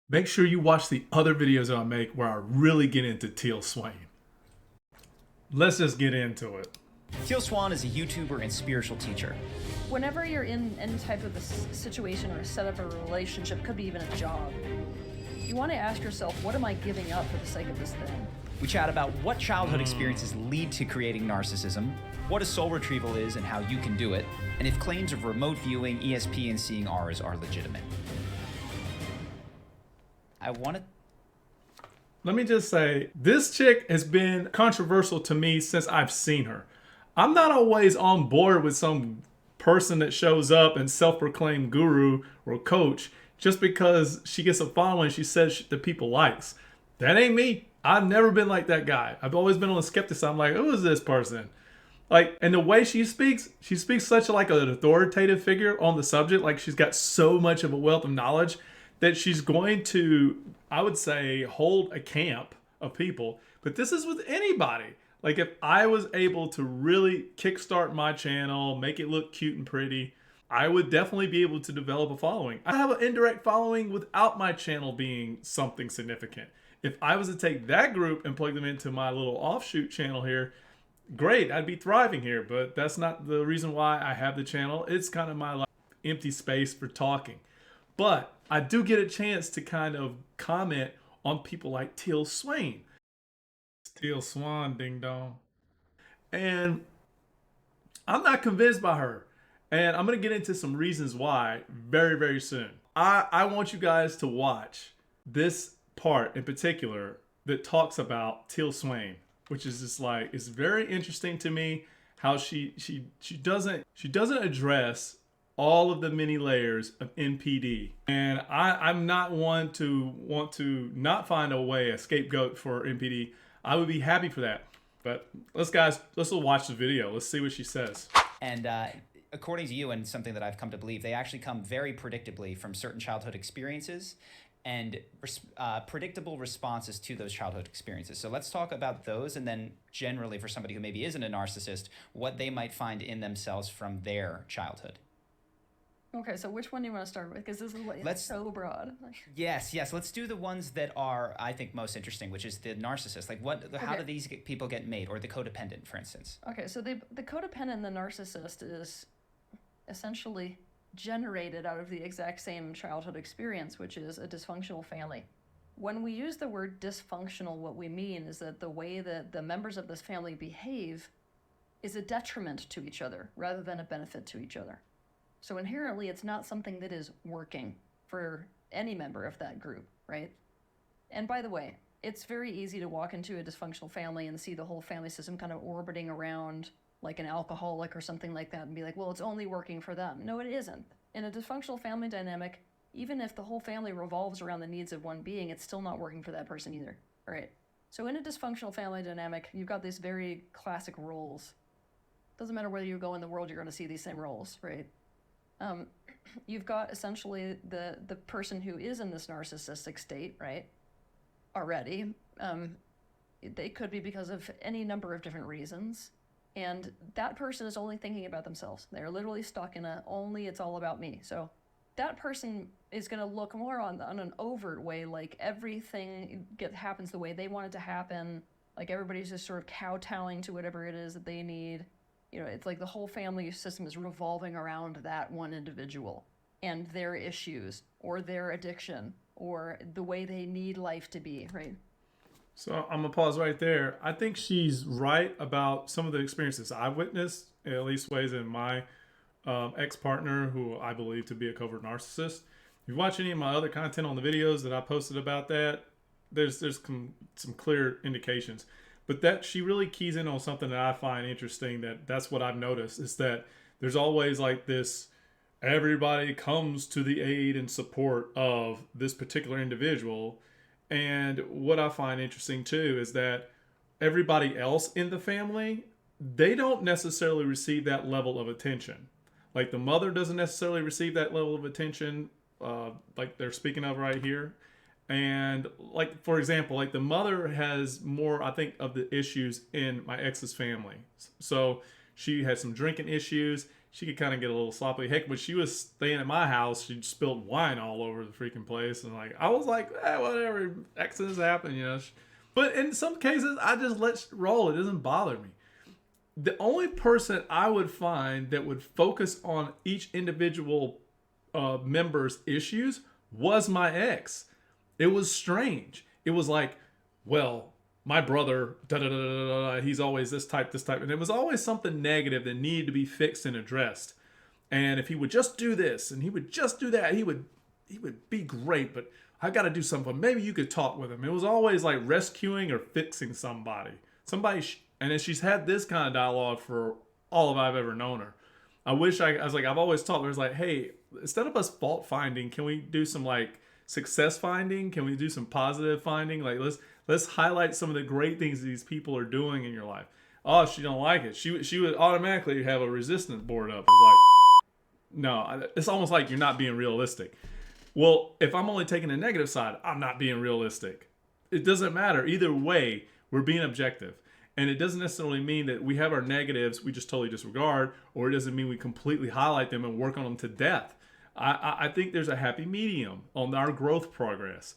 Make sure you watch the other videos that I make where I really get into Teal Swan. Let's just get into it. Teal Swan is a YouTuber and spiritual teacher. Whenever you're in any type of a situation or a setup of a relationship, could be even a job, you want to ask yourself, what am I giving up for the sake of this thing? We chat about what childhood experiences lead to creating narcissism, what a soul retrieval is and how you can do it, and if claims of remote viewing, ESP, and seeing auras are legitimate. Let me just say, this chick has been controversial to me since I've seen her. I'm not always on board with some person that shows up and self-proclaimed guru or coach just because she gets a following she says that people likes. That ain't me. I've never been like that guy. I've always been on the skeptic side. I'm like, who is this person? Like, and the way she speaks such like an authoritative figure on the subject. Like, she's got so much of a wealth of knowledge that she's going to, I would say, hold a camp of people. But this is with anybody. Like, if I was able to really kickstart my channel, make it look cute and pretty, I would definitely be able to develop a following. I have an indirect following without my channel being something significant. If I was to take that group and plug them into my little offshoot channel here, great, I'd be thriving here. But that's not the reason why I have the channel. It's kind of my like empty space for talking. But I do get a chance to kind of comment on people like Teal Swan. Teal Swan, ding dong. And I'm not convinced by her. And I'm going to get into some reasons why very, very soon. I want you guys to watch this part in particular that talks about Teal Swan, which is just like, it's very interesting to me how she doesn't address all of the many layers of NPD. And I'm not one to want to not find a way, a scapegoat for NPD. I would be happy for that. But let's watch the video. Let's see what she says. And according to you, and something that I've come to believe, they actually come very predictably from certain childhood experiences and predictable responses to those childhood experiences. So let's talk about those, and then generally for somebody who maybe isn't a narcissist, what they might find in themselves from their childhood. Okay, so which one do you want to start with? Because this is so broad. Yes. Let's do the ones that are, I think, most interesting, which is the narcissist. Like, how do these people get made, or the codependent, for instance? Okay, so the codependent and the narcissist is essentially generated out of the exact same childhood experience, which is a dysfunctional family. When we use the word dysfunctional, what we mean is that the way that the members of this family behave is a detriment to each other rather than a benefit to each other. So inherently, it's not something that is working for any member of that group, right? And by the way, it's very easy to walk into a dysfunctional family and see the whole family system kind of orbiting around like an alcoholic or something like that and be like, well, it's only working for them. No, it isn't. In a dysfunctional family dynamic, even if the whole family revolves around the needs of one being, it's still not working for that person either, right? So in a dysfunctional family dynamic, you've got these very classic roles. Doesn't matter whether you go in the world, you're going to see these same roles, right? You've got essentially the person who is in this narcissistic state, right? Already. They could be because of any number of different reasons. And that person is only thinking about themselves. They're literally stuck in it's all about me. So that person is going to look more on an overt way, like everything happens the way they want it to happen. Like everybody's just sort of kowtowing to whatever it is that they need. You know, it's like the whole family system is revolving around that one individual and their issues or their addiction or the way they need life to be, right? So I'm going to pause right there. I think she's right about some of the experiences I've witnessed, at least ways in my ex-partner, who I believe to be a covert narcissist. If you watch any of my other content on the videos that I posted about that, there's some clear indications. But that she really keys in on something that I find interesting, that's what I've noticed, is that there's always like this, everybody comes to the aid and support of this particular individual. And what I find interesting too is that everybody else in the family, they don't necessarily receive that level of attention. Like the mother doesn't necessarily receive that level of attention, like they're speaking of right here. And like, for example, like the mother has more, I think, of the issues in my ex's family. So she had some drinking issues. she could kind of get a little sloppy. Heck, when she was staying at my house, she spilled wine all over the freaking place, and like I was like, whatever, accidents happen, you know. But in some cases, I just let it roll. It doesn't bother me. The only person I would find that would focus on each individual member's issues was my ex. It was strange. It was like, well, my brother, da da da da da, he's always this type, and it was always something negative that needed to be fixed and addressed. And if he would just do this and he would just do that, he would be great. But I got to do something. Maybe you could talk with him. It was always like rescuing or fixing somebody. And then she's had this kind of dialogue for all of I've ever known her. I was like, I've always taught her, it's like, hey, instead of us fault finding, can we do some like success finding? Can we do some positive finding? Like let's highlight some of the great things these people are doing in your life. Oh, she don't like it. She would automatically have a resistance board up. It's like, no, it's almost like you're not being realistic. Well, if I'm only taking the negative side, I'm not being realistic. It doesn't matter. Either way, we're being objective. And it doesn't necessarily mean that we have our negatives we just totally disregard, or it doesn't mean we completely highlight them and work on them to death. I think there's a happy medium on our growth progress.